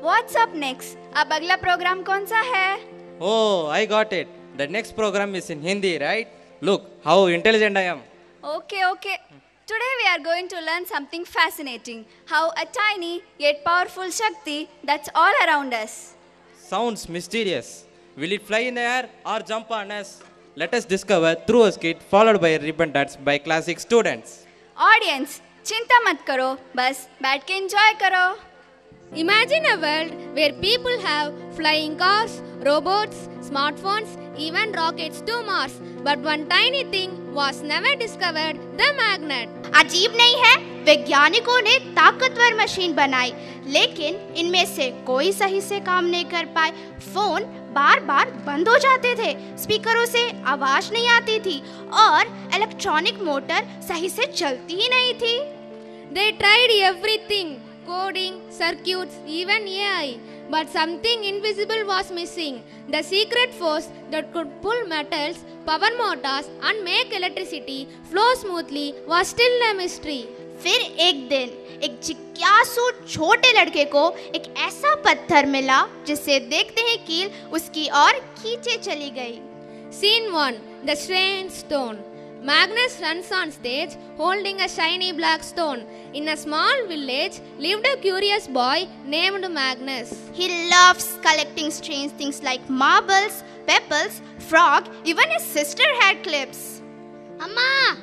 What's up next? अब अगला programme कौन सा है? Oh, I got it. The next program is in Hindi, right? Look how intelligent I am. Okay. Today we are going to learn something fascinating. How a tiny yet powerful Shakti that's all around us. Sounds mysterious. Will it fly in the air or jump on us? Let us discover through a skit followed by a ribbon dance by classic students. Audience, चिंता मत करो, बस बैठ के enjoy करो. Imagine a world where people have flying cars, robots, smartphones, even rockets to Mars. But one tiny thing was never discovered, the magnet. अजीब नहीं है, वैज्ञानिकों ने ताकतवर मशीन बनाई, लेकिन इनमें से कोई सही से काम नहीं कर पाए. फोन बार बार बंद हो जाते थे, स्पीकरों से आवाज नहीं आती थी और इलेक्ट्रॉनिक मोटर सही से चलती ही नहीं थी. They tried everything, coding, circuits, even AI. But something invisible was missing. The secret force that could pull metals, power motors and make electricity flow smoothly was still a mystery. फिर एक दिन एक जिज्ञासु छोटे लड़के को एक ऐसा पत्थर मिला जिसे देखते ही कील उसकी ओर खींचे चली गई. Scene 1. The strange stone. Magnus runs on stage holding a shiny black stone. In a small village lived a curious boy named Magnus. He loves collecting strange things like marbles, pebbles, frog, even his sister had clips. Amma,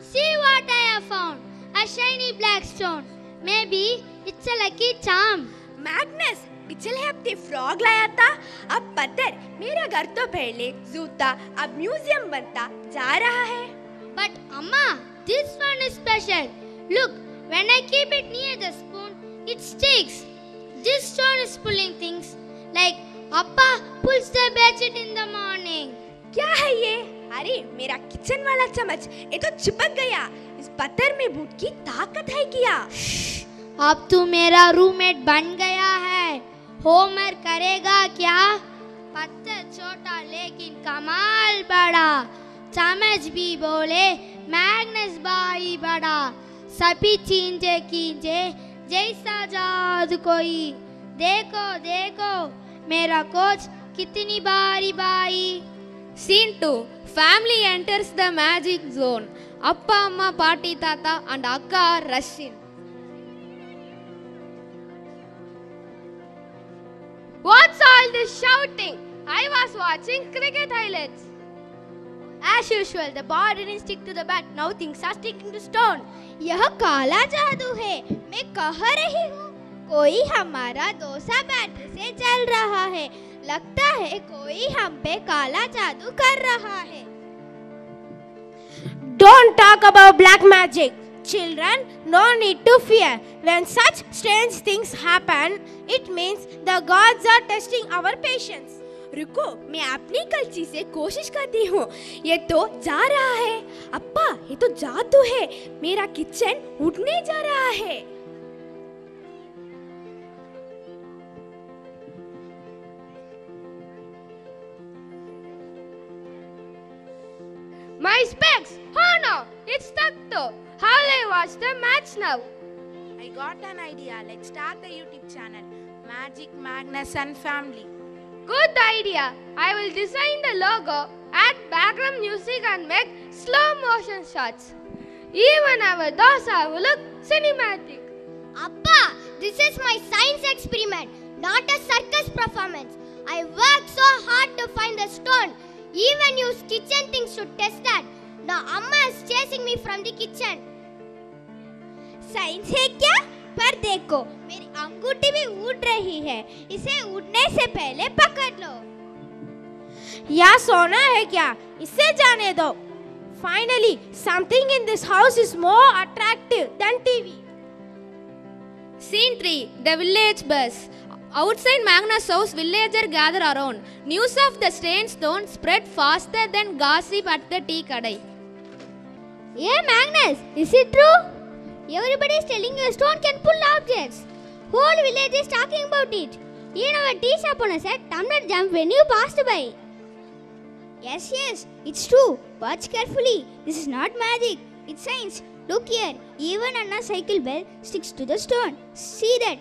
see what I have found. A shiny black stone. Maybe it's a lucky charm. Magnus, पिछले हफ्ते frog लाया था. अब पत्थर मेरा घर तो पहले जू था, अब म्यूजियम बनता जा रहा है. But Amma, this one is special. Look, when I keep it near the spoon, it sticks. This stone is pulling things like Appa pulls the bedsheet in the morning. क्या है ये? अरे मेरा किचन वाला चम्मच, ये तो चिपक गया. इस पत्थर में भूत की ताकत है क्या? अब तू मेरा रूममेट बन गया है. होमवर्क करेगा क्या? पत्थर छोटा लेकिन कमाल बड़ा. चम्मच भी बोले मैग्नस भाई बड़ा. सभी चीजें कीजे जैसा जादू कोई. देखो मेरा कोच कितनी बारी by. Scene 2. Family enters the magic zone. Appa, Amma, Paati, Tata and Akka are rushing. What's all this shouting? I was watching cricket highlights. As usual, the ball didn't stick to the bat. Now things are sticking to stone. यह काला जादू है. मैं कह रही हूँ कोई हमारा डोसा बैटरी से चल रहा है. लगता है कोई हम पे काला जादू कर रहा है. Don't talk about black magic. Children, no need to fear. When such strange things happen, it means the gods are testing our patience. रुको, मैं अपनी कलची से कोशिश करती हूँ. ये तो जा रहा है. अप्पा, ये तो जादू है. मेरा किचन उड़ने जा रहा है. My specs! Oh no! It's stuck though. How will I watch the match now? I got an idea. Let's start the YouTube channel. Magic Magnus and Family. Good idea. I will design the logo, add background music and make slow motion shots. Even our dosa will look cinematic. Appa, this is my science experiment, not a circus performance. I worked so hard to find the stone. Even use kitchen things to test that. Now Amma is chasing me from the kitchen. Science है क्या? पर देखो, मेरी अंगूठी भी उड़ रही है. इसे उड़ने से पहले पकड़ लो. या सोना है क्या? इसे जाने दो. Finally, something in this house is more attractive than TV. Scene 3. The village bus. Outside Magnus' house, villagers gather around. News of the strange stone spread faster than gossip at the tea kadai. Yeah, Magnus, is it true? Everybody is telling you a stone can pull objects. Whole village is talking about it. Even our tea shop owner said tumbler jump when you passed by. Yes, it's true. Watch carefully. This is not magic. It's science. Look here. Even Anna's cycle bell sticks to the stone. See that?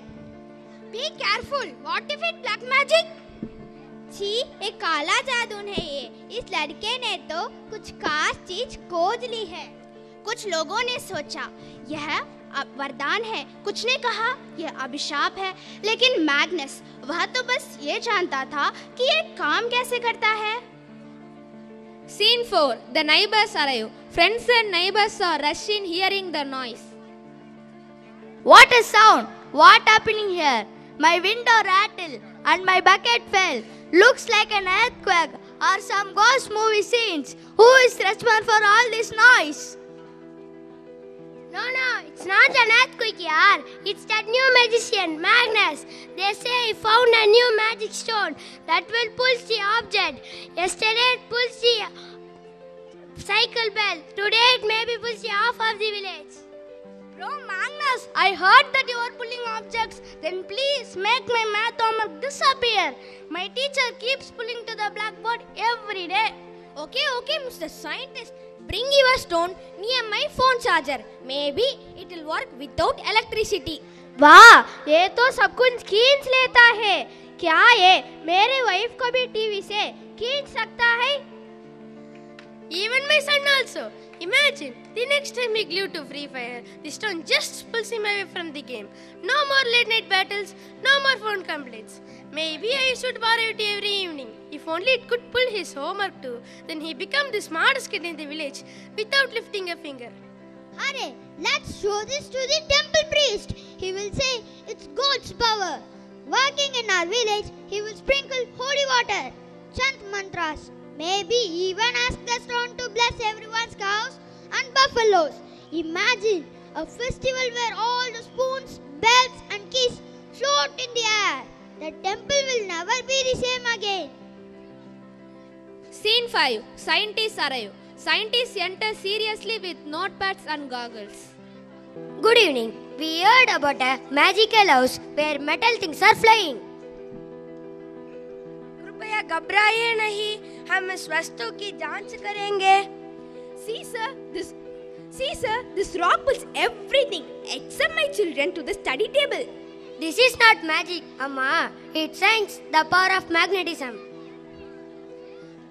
Be careful. What if it black magic? छी, एक काला जादू है ये. इस लड़के ने तो कुछ खास चीज खोज ली है. कुछ लोगों ने सोचा यह वरदान है, कुछ ने कहा यह अभिशाप है, लेकिन मैग्नस वह तो बस ये जानता था कि ये काम कैसे करता है. Scene 4. The neighbors arrive. Friends and neighbors are rushing hearing the noise. What a sound! What happening here? My window rattled and my bucket fell. Looks like an earthquake or some ghost movie scenes. Who is responsible for all this noise? No, it's not an earthquake, yaar. It's that new magician, Magnus. They say he found a new magic stone that will pull the object. Yesterday it pulls the cycle bell. Today it maybe pulls the half of the village. Bro, Magnus, I heard that you are pulling objects. Then please make my math homework disappear. My teacher keeps pulling to the blackboard every day. Okay, Mr. Scientist. Bring your stone near my phone charger. Maybe it will work without electricity. वाह, ये तो सब कुछ खींच लेता है. क्या ये मेरे वाइफ को भी टीवी से खींच सकता है? Even my son also. Imagine, the next time we glue to Free Fire, the stone just pulls him away from the game. No more late night battles, no more phone complaints. Maybe I should borrow it every evening. If only it could pull his homework too, then he become the smartest kid in the village without lifting a finger. Hurry, let's show this to the temple priest. He will say it's God's power. Working in our village, he will sprinkle holy water, chant mantras, maybe even ask the stone to bless everyone's cows and buffaloes. Imagine a festival where all the spoons, bells and keys float in the air. The temple will never be the same again. Scene 5. Scientists arrive. Scientists enter seriously with notepads and goggles. Good evening. We heard about a magical house where metal things are flying. कृपया घबराइए नहीं, हम इस वस्तु की जांच करेंगे. See sir, this rock pulls everything except my children to the study table. This is not magic, Amma. It's science, the power of magnetism.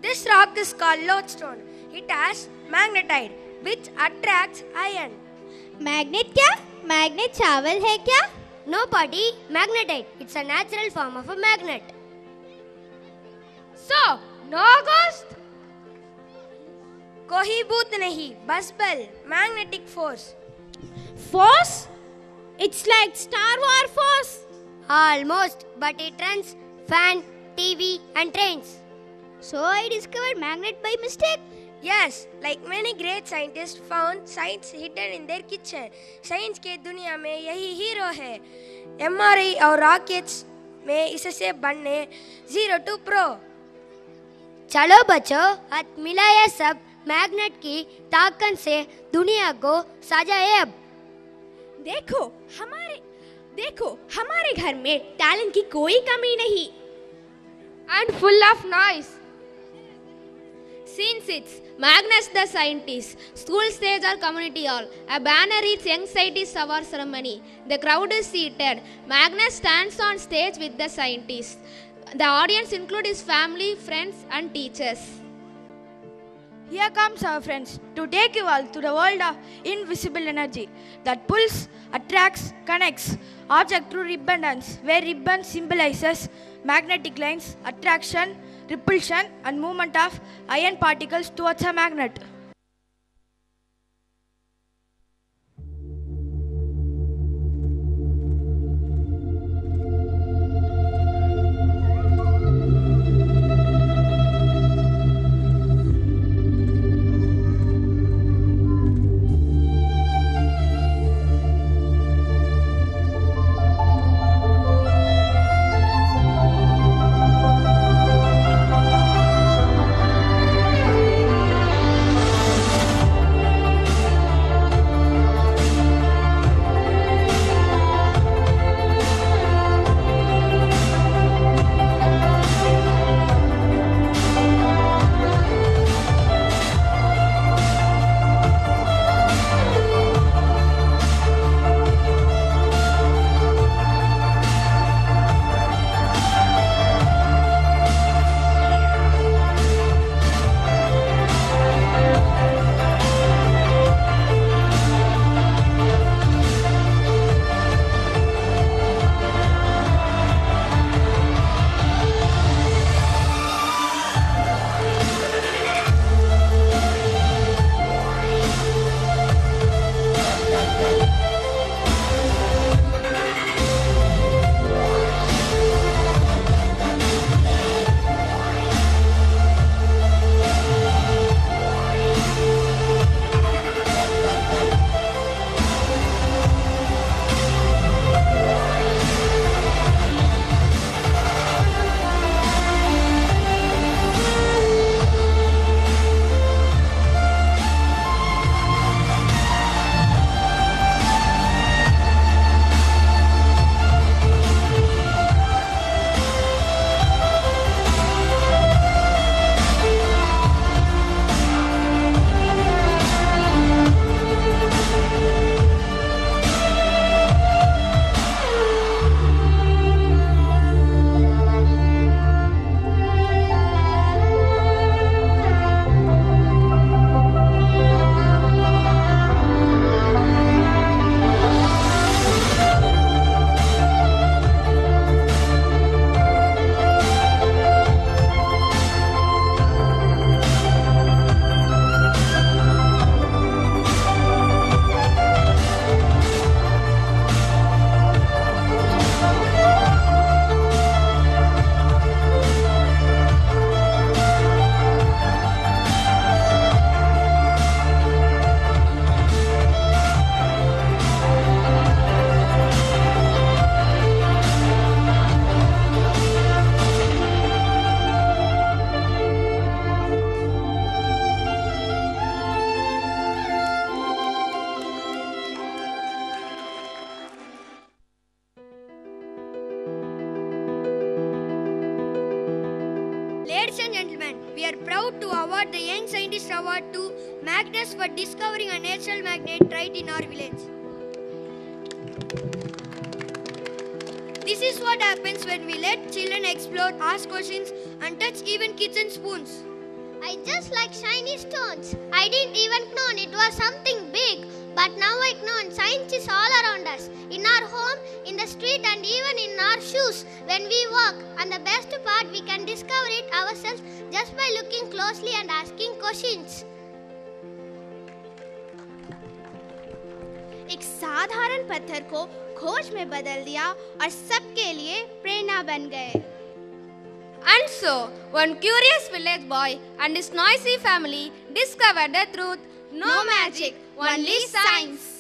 This rock is called lodestone. It has magnetite, which attracts iron. Magnet क्या? Magnet चावल है क्या? No, Paddy. Magnetite. It's a natural form of a magnet. So, no ghost? कोई भूत नहीं, बस बल, magnetic force. Force? It's like Star Wars force. Almost, but it runs fan, TV and trains. So I discovered magnet by mistake. Yes, like many great scientists found science hidden in their kitchen. Science के दुनिया में यही hero है. MRI और rockets में इससे बनने 0 to Pro. चलो बच्चों, हाथ मिलाया सब. मैग्नेट की ताकत से दुनिया को सजाए अब. देखो हमारे घर में टैलेंट की कोई कमी नहीं. And full of noise. Scene 6. Magnus the scientist. School stage or community hall. A banner reads Young Scientist Award Ceremony. The crowd is seated. Magnus stands on stage with the scientist. The audience includes his family, friends and teachers. Here comes our friends to take you all to the world of invisible energy that pulls, attracts, connects objects through ribbon dance, where ribbon symbolizes magnetic lines, attraction, repulsion and movement of iron particles towards a magnet. and gentlemen, we are proud to award the Young Scientist Award to Magnus for discovering a natural magnet right in our village. This is what happens when we let children explore, ask questions, and touch even kitchen spoons. I just like shiny stones. I didn't even know it was something big. But now I know science is all around us. In our home, in the street, and even in our shoes when we walk. And the best part, we can discover it ourselves just by looking closely and asking questions. एक साधारण पत्थर को खोज में बदल दिया और सबके लिए प्रेरणा बन गए. And so, one curious village boy and his noisy family discovered the truth: no magic, only science.